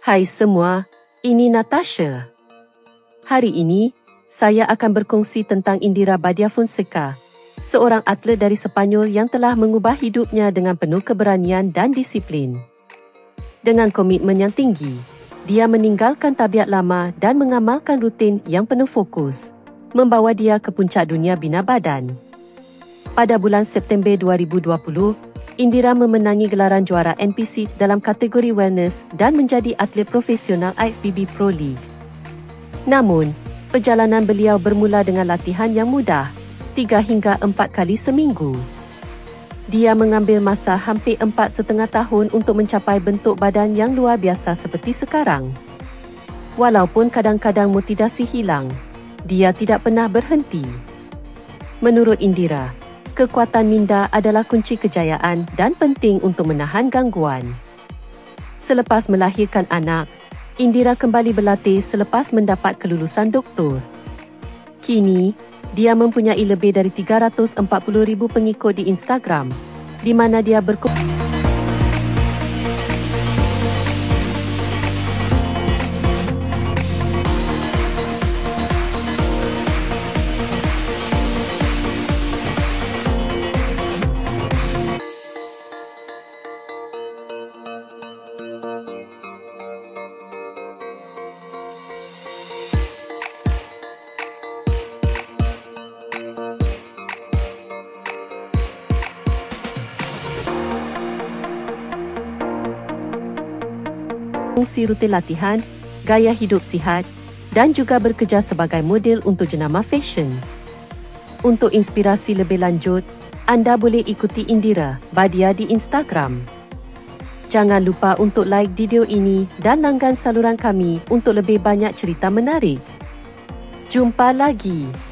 Hai semua, ini Natasha. Hari ini, saya akan berkongsi tentang Indira Badia Fonseca, seorang atlet dari Sepanyol yang telah mengubah hidupnya dengan penuh keberanian dan disiplin. Dengan komitmen yang tinggi, dia meninggalkan tabiat lama dan mengamalkan rutin yang penuh fokus, membawa dia ke puncak dunia bina badan. Pada bulan September 2020, Indira memenangi gelaran juara NPC dalam kategori wellness dan menjadi atlet profesional IFBB Pro League. Namun, perjalanan beliau bermula dengan latihan yang mudah, 3 hingga 4 kali seminggu. Dia mengambil masa hampir 4,5 tahun untuk mencapai bentuk badan yang luar biasa seperti sekarang. Walaupun kadang-kadang motivasi hilang, dia tidak pernah berhenti. Menurut Indira, kekuatan minda adalah kunci kejayaan dan penting untuk menahan gangguan. Selepas melahirkan anak, Indira kembali berlatih selepas mendapat kelulusan doktor. Kini, dia mempunyai lebih dari 340,000 pengikut di Instagram, di mana dia berkongsi rutin latihan, gaya hidup sihat dan juga bekerja sebagai model untuk jenama fashion. Untuk inspirasi lebih lanjut, anda boleh ikuti Indira Badia di Instagram. Jangan lupa untuk like video ini dan langgan saluran kami untuk lebih banyak cerita menarik. Jumpa lagi.